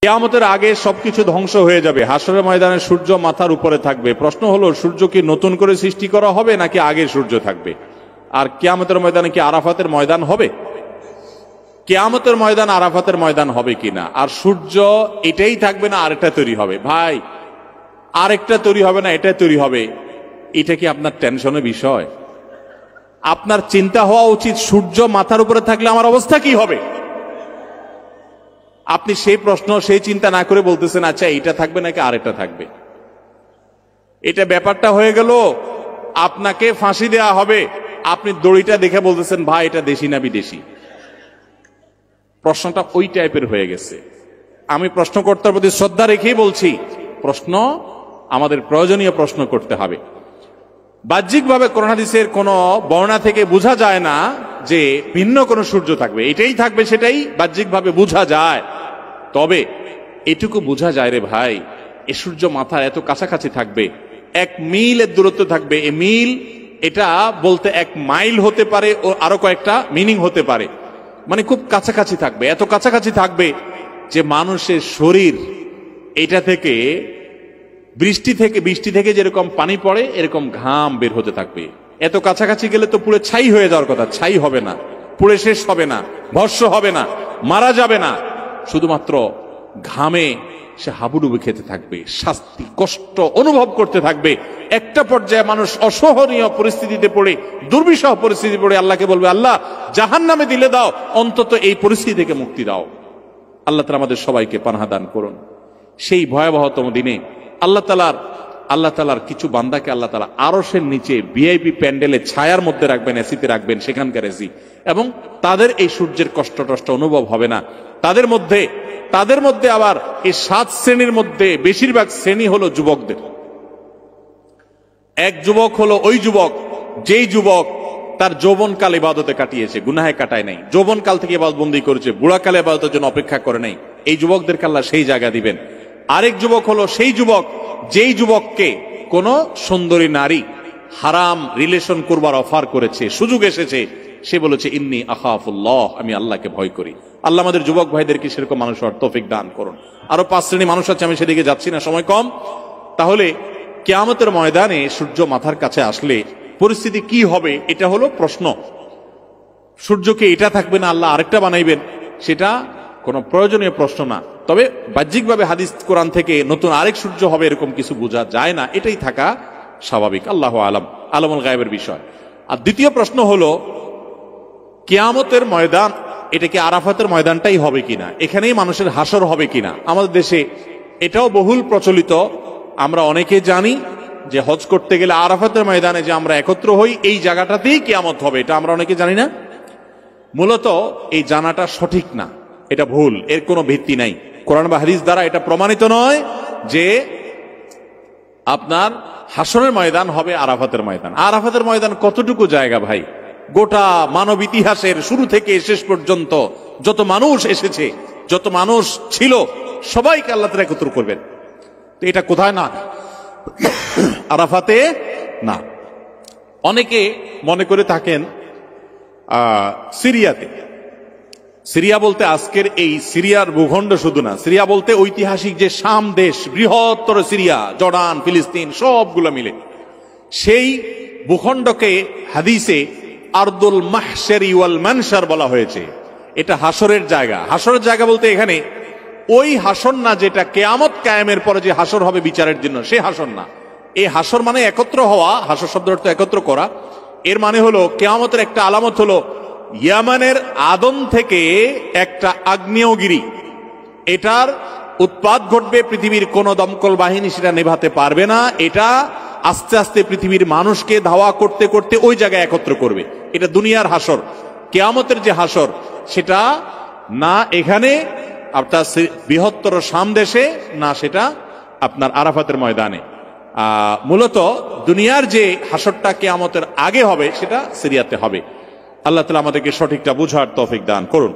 কিয়ামতের আগে সবকিছু ধ্বংস হয়ে যাবে, হাসরের ময়দানে সূর্য মাথার উপরে থাকবে। প্রশ্ন হলো, সূর্য কি নতুন করে সৃষ্টি করা হবে নাকি আগে সূর্য থাকবে? আর কিয়ামতের ময়দানে কি আরাফাতের ময়দান হবে? কিয়ামতের ময়দান আরাফাতের ময়দান হবে কিনা? আর সূর্য এটাই থাকবে না আরেকটা তৈরি হবে? ভাই, আরেকটা তৈরি হবে না এটা তৈরি হবে, এটা কি আপনার টেনশনের বিষয়? আপনার চিন্তা হওয়া উচিত সূর্য মাথার উপরে থাকলে আমার অবস্থা কি হবে। আপনি সেই প্রশ্ন সেই চিন্তা না করে বলতেছেন আচ্ছা এটা থাকবে নাকি আরেকটা থাকবে। এটা ব্যাপারটা হয়ে গেল আপনাকে ফাঁসি দেয়া হবে, আপনি দড়িটা দেখে বলতেছেন ভাই এটা দেশি না বিদেশি। প্রশ্নটা ওই টাইপের হয়ে গেছে। আমি প্রশ্নকর্তার প্রতি শ্রদ্ধা রেখেই বলছি, প্রশ্ন আমাদের প্রয়োজনীয় প্রশ্ন করতে হবে। বাহ্যিকভাবে কোরআন হাদিসের কোন বর্ণনা থেকে বোঝা যায় না যে ভিন্ন কোন সূর্য থাকবে, এটাই থাকবে সেটাই বাহ্যিকভাবে বোঝা যায়। তবে এটুকু বোঝা যায় রে ভাই, এ সূর্য মাথার এত কাছাকাছি থাকবে, 1 মিলের দূরত্ব থাকবে। এ মিল এটা বলতে 1 মাইল হতে পারে ও আরো কয়েকটা মিনিং হতে পারে, মানে খুব কাছাকাছি থাকবে। এত কাছাকাছি থাকবে যে মানুষের শরীর এটা থেকে বৃষ্টি থেকে যেরকম পানি পড়ে এরকম ঘাম বের হতে থাকবে। এত কাছাকাছি গেলে তো পুরো ছাই হয়ে যাওয়ার কথা, ছাই হবে না, পুড়ে শেষ হবে না, ভস্ম হবে না, মারা যাবে না, শুধুমাত্র ঘামে সে হাবুডুবু খেতে থাকবে, শাস্তি কষ্ট অনুভব করতে থাকবে। একটা পর্যায়ে মানুষ অসহনীয় পরিস্থিতিতে পড়ে, দুর্বিষহ পরিস্থিতি পড়ে আল্লাহকে বলবে আল্লাহ জাহান্নামে দিলে দাও, অন্তত এই পরিস্থিতি থেকে মুক্তি দাও। আল্লাহ তাআলা আমাদের সবাইকে পানাহ দান করুন। সেই ভয়াবহতম দিনে আল্লাহ তাআলার কিছু বান্দাকে আল্লাহ তাআলা আরশের নিচে ভিআইপি প্যান্ডেলে ছায়ার মধ্যে রাখবেন, এসিতে রাখবেন, সেখানকার এসি, এবং তাদের এই সূর্যের কষ্ট অনুভব হবে না। তাদের মধ্যে আবার এই 7 শ্রেণীর মধ্যে বেশিরভাগ শ্রেণী হলো যুবকদের। এক যুবক হলো ওই যুবক যেই যুবক তার যৌবনকাল ইবাদতে কাটিয়েছে, গুনাহে কাটায় নাই, যৌবনকাল থেকে ইবাদতবন্দি করেছে, বুড়াকালে ইবাদতের জন্য অপেক্ষা করে নাই। এই যুবকদেরকে আল্লাহ সেই জায়গা দিবেন। আরেক যুবক হলো সেই যুবক যেই যুবককে কোন সুন্দরী নারী হারাম রিলেশন করবার অফার করেছে, সুযোগ এসেছে, সে বলেছে ইন্নী আখাফুল্লাহ, আমি আল্লাহকে ভয় করি। আল্লাহ আমাদের যুবক ভাইদেরকে সেরকম মানুষ হওয়ার তৌফিক দান করুন। আরো 5 শ্রেণী মানুষ আছে, আমি সেদিকে যাচ্ছি না, সময় কম। তাহলে কিয়ামতের ময়দানে সূর্য মাথার কাছে আসলে পরিস্থিতি কি হবে, এটা হলো প্রশ্ন। সূর্যকে এটা থাকবে না আল্লাহ আরেকটা বানাইবেন, সেটা কোনো প্রয়োজনীয় প্রশ্ন না। তবে বাহ্যিকভাবে হাদিস কোরআন থেকে নতুন আরেক সূর্য হবে এরকম কিছু বোঝা যায় না, এটাই থাকা স্বাভাবিক। আল্লাহু আলাম, আলমুল গায়বের বিষয়। আর দ্বিতীয় প্রশ্ন হলো কিয়ামতের ময়দান এটা কি আরাফাতের ময়দানটাই হবে কিনা, এখানেই মানুষের হাসর হবে কিনা। আমাদের দেশে এটাও বহুল প্রচলিত, আমরা অনেকে জানি যে হজ করতে গেলে আরাফাতের ময়দানে যে আমরা একত্র হই এই জায়গাটাতেই কিয়ামত হবে, এটা আমরা অনেকে জানি না। মূলত এই জানাটা সঠিক না, এটা ভুল, এর কোনো ভিত্তি নাই। কোরআন বা হাদিস দ্বারা এটা প্রমাণিত নয় যে আপনার হাসরের ময়দান হবে আরাফাতের ময়দান। আরাফাতের ময়দান কতটুকু জায়গা ভাই? গোটা মানব ইতিহাসের শুরু থেকে শেষ পর্যন্ত যত মানুষ এসেছে, যত মানুষ ছিল, সবাইকে আল্লাহ তাআলা একত্র করবেন। তো এটা কোথায়? না আরাফাতে না। অনেকে মনে করে থাকেন সিরিয়াতে। সিরিয়া বলতে আজকের এই সিরিয়ার ভূখণ্ড শুধু না, সিরিয়া বলতে ঐতিহাসিক যে শাম দেশ, বৃহত্তর সিরিয়া, জর্ডান, ফিলিস্তিন সবগুলো মিলে, সেই ভূখণ্ডকে হাদিসে আরদুল মাহশারি ওয়াল মানশার বলা হয়েছে। এটা হাসরের জায়গা। হাসরের জায়গা বলতে এখানে ওই হাসর না যেটা কিয়ামত কায়েমের পরে যে হাসর হবে বিচারের জন্য, সে হাসর না। এই হাসর মানে একত্র হওয়া, হাসর শব্দের অর্থ একত্র করা। এর মানে হলো কিয়ামতের একটা আলামত হলো ইয়ামানের আদন থেকে একটা আগ্নেয়গিরি, এটার উৎপাত ঘটবে, পৃথিবীর কোন দমকল বাহিনী সেটা নেভাতে পারবে না। এটা আস্তে আস্তে পৃথিবীর মানুষকে ধাওয়া করতে করতে ওই জায়গায় একত্র করবে। এটা দুনিয়ার হাসর। কিয়ামতের যে হাসর সেটা না এখানে আপনার বৃহত্তর শাম দেশে, না সেটা আপনার আরাফাতের ময়দানে। মূলত দুনিয়ার যে হাসরটা কিয়ামতের আগে হবে সেটা সিরিয়াতে হবে। আল্লাহ তাআলা আমাদেরকে সঠিকটা বুঝার তৌফিক দান করুন।